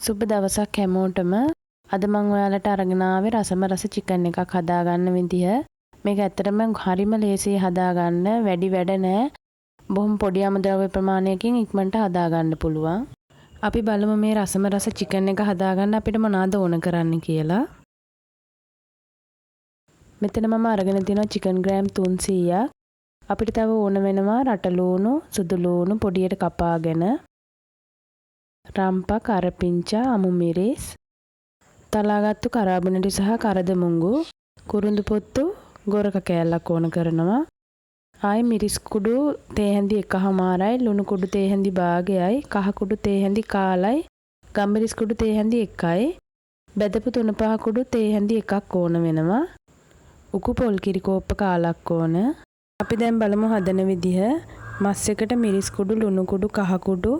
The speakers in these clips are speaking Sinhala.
සුබ දවසක් හැමෝටම. අද මම ඔයාලට අරගෙන ආවේ රසම රස චිකන් එකක් හදාගන්න විදිහ. මේක ඇත්තටම හරිම ලේසියි හදාගන්න. වැඩි වැඩ නෑ. බොහොම පොඩි අමුද්‍රව්‍ය ප්‍රමාණයකින් ඉක්මනට හදාගන්න පුළුවන්. අපි බලමු මේ රසම රස චිකන් එක හදාගන්න අපිට මොනවද ඕන කරන්න කියලා. මෙතන මම අරගෙන තියෙනවා චිකන් ග්‍රෑම් 300ක්. අපිට තව ඕන වෙනවා රටලූණු, සුදු ලූණු පොඩියට කපාගෙන, රම්පා, කරපිංචා, අමු මිරිස්, තලාගත්තු කරාබුනටි සහ කරද මුංගු, කුරුඳු පොත්තු ගොරක කෑල්ලක් ඕන කරනවා. ආයි මිරිස් කුඩු තේ හැඳි 1/4යි, ලුණු කුඩු තේ හැඳි භාගයයි, කහ කුඩු තේ හැඳි කාලයි, ගම්මිරිස් කුඩු තේ හැඳි 1යි, බෙදපු 3/5 කුඩු තේ හැඳි 1ක් ඕන වෙනවා. උකු පොල් කිරි කෝප්ප කාලක් ඕන. අපි දැන් බලමු හදන විදිහ. මස් එකට මිරිස් කුඩු, ලුණු කුඩු, කහ කුඩු,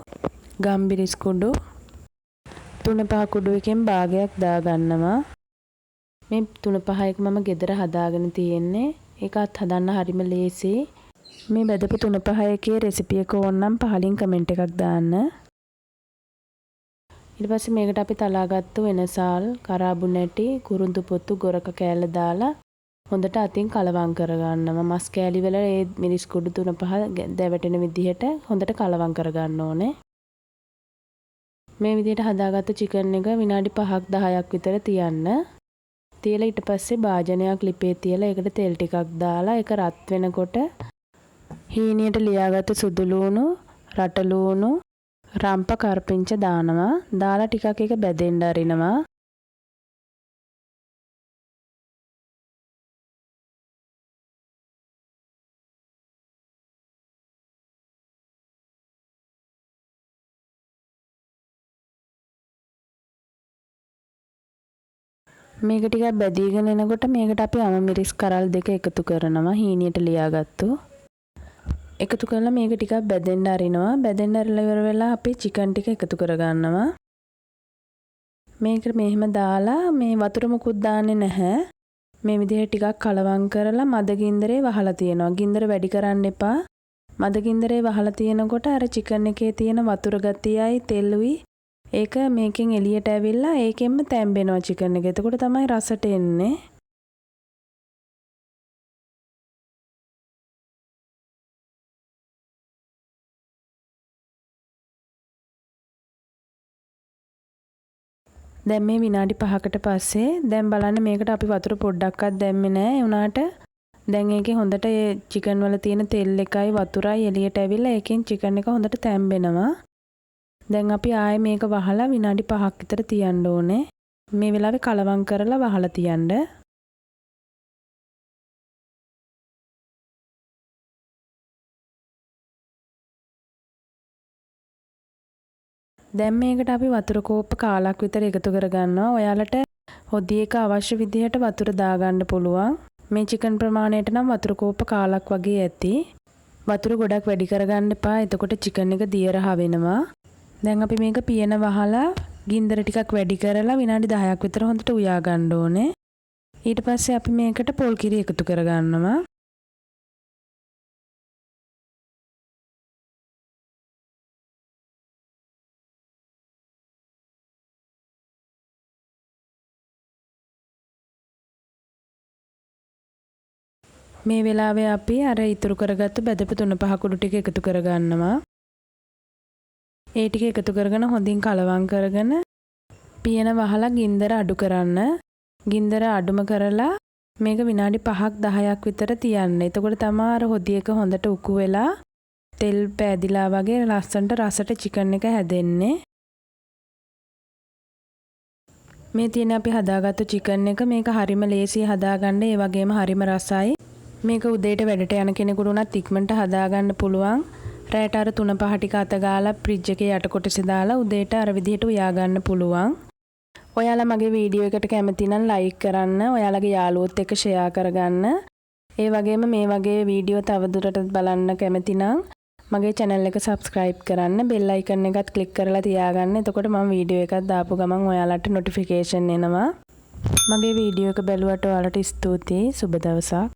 ගම්මිරිස් කුඩු 3/5 කුඩු එකෙන් භාගයක් දාගන්නවා. මේ 3/5 එක මම ගෙදර හදාගෙන තියෙන්නේ. ඒකත් හදන්න හරිම ලේසියි. මේ බෙදපු 3/5 එකේ රෙසිපි එක ඕනනම් පහලින් කමෙන්ට් එකක් දාන්න. ඊට පස්සේ මේකට අපි තලාගත්තු වෙනසාල්, කරාබුනැටි, කුරුඳු පොත්තු, ගොරක කෑල්ල දාලා හොඳට අතින් කලවම් කරගන්නවා. මස් කෑලි වල ඒ මිරිස් කුඩු 3/5 දැවටෙන විදිහට හොඳට කලවම් කරගන්න ඕනේ. මේ විදිහට හදාගත්තු චිකන් එක විනාඩි 5ක් 10ක් විතර තියන්න. තියලා ඊට පස්සේ භාජනයක් ලිපේ තියලා ඒකට තෙල් ටිකක් දාලා ඒක රත් වෙනකොට හීනියට ලියාගත්තු සුදු ලූණු, රට ලූණු, රම්පා, කරපිංච දානවා. දාලා ටිකක් ඒක බැදෙන්න අරිනවා. මේක ටිකක් බැදීගෙන එනකොට මේකට අපි අම මිරිස් කරල් දෙක එකතු කරනවා. හීනියට ලියාගත්තු. එකතු කරලා මේක ටිකක් බැදෙන්න අරිනවා. බැදෙන්න අරලා ඉවර වෙලා අපි චිකන් ටික එකතු කරගන්නවා. මේක මෙහෙම දාලා මේ වතුර මුකුත් දාන්නේ නැහැ. මේ විදිහට ටිකක් කලවම් කරලා මද ගින්දරේ වහලා තියෙනවා. ගින්දර වැඩි කරන්න එපා. මද ගින්දරේ වහලා තියෙනකොට අර චිකන් එකේ තියෙන වතුර ගතියයි තෙලුයි ඒක මේකෙන් එළියට ඇවිල්ලා ඒකෙන්ම තැම්බෙනවා චිකන් එක. එතකොට තමයි රසට එන්නේ. දැන් මේ විනාඩි 5කට පස්සේ දැන් බලන්න මේකට අපි වතුර පොඩ්ඩක්වත් දැම්මේ නැහැ. ඒ උනාට දැන් ඒකේ හොඳට ඒ චිකන් වල තියෙන තෙල් එකයි වතුරයි එළියට ඇවිල්ලා ඒකෙන් චිකන් එක හොඳට තැම්බෙනවා. දැන් අපි ආයේ මේක වහලා විනාඩි 5ක් විතර තියන්න ඕනේ. මේ වෙලාවේ කලවම් කරලා වහලා තියන්න. දැන් මේකට අපි වතුර කෝප්ප කාලක් විතර එකතු කරගන්නවා. ඔයාලට හොදියේක අවශ්‍ය විදිහට වතුර දාගන්න පුළුවන්. මේ චිකන් ප්‍රමාණයට නම් වතුර කෝප්ප කාලක් වගේ ඇති. වතුර ගොඩක් වැඩි කරගන්න එපා. එතකොට චිකන් එක දිය රහ වෙනවා. දැන් අපි මේක පියන වහලා ගින්දර ටිකක් වැඩි කරලා විනාඩි 10ක් විතර හොඳට උයා ගන්න ඕනේ. ඊට පස්සේ අපි මේකට පොල් කිරි එකතු කරගන්නවා. මේ වෙලාවේ අපි අර ඉතුරු කරගත්තු බෙදපු 3/5 කුඩු ටික එකතු කරගන්නවා. ඒ ටික එකතු කරගෙන හොඳින් කලවම් කරගෙන පියන වහලා ගින්දර අඩු කරන්න. ගින්දර අඩුම කරලා මේක විනාඩි 5ක් 10ක් විතර තියන්න. එතකොට තමයි අර හොදියක හොඳට උකු වෙලා තෙල් පෑදිලා වගේ ලස්සනට රසට චිකන් එක හැදෙන්නේ. මේ තියෙන අපි හදාගත්තු චිකන් එක මේක හරිම ලේසියි හදාගන්න. ඒ වගේම හරිම රසයි. මේක උදේට වැඩට යන කෙනෙකුට උනත් ඉක්මනට හදාගන්න පුළුවන්. රැට අර 3-5 ටික අත ගාලා ෆ්‍රිජ් එකේ යට කොටසේ දාලා උදේට අර විදිහට උයා ගන්න පුළුවන්. ඔයාලා මගේ වීඩියෝ එකට කැමති නම් ලයික් කරන්න. ඔයාලගේ යාළුවොත් එක්ක ෂෙයා කරගන්න. ඒ වගේම මේ වගේ වීඩියෝ තවදුරටත් බලන්න කැමති නම් මගේ channel එක subscribe කරන්න. bell icon එකත් click කරලා තියාගන්න. එතකොට මම වීඩියෝ එකක් දාපු ගමන් ඔයාලට notification එනවා. මගේ වීඩියෝ එක බැලුවට ඔයාලට ස්තුතියි. සුබ දවසක්.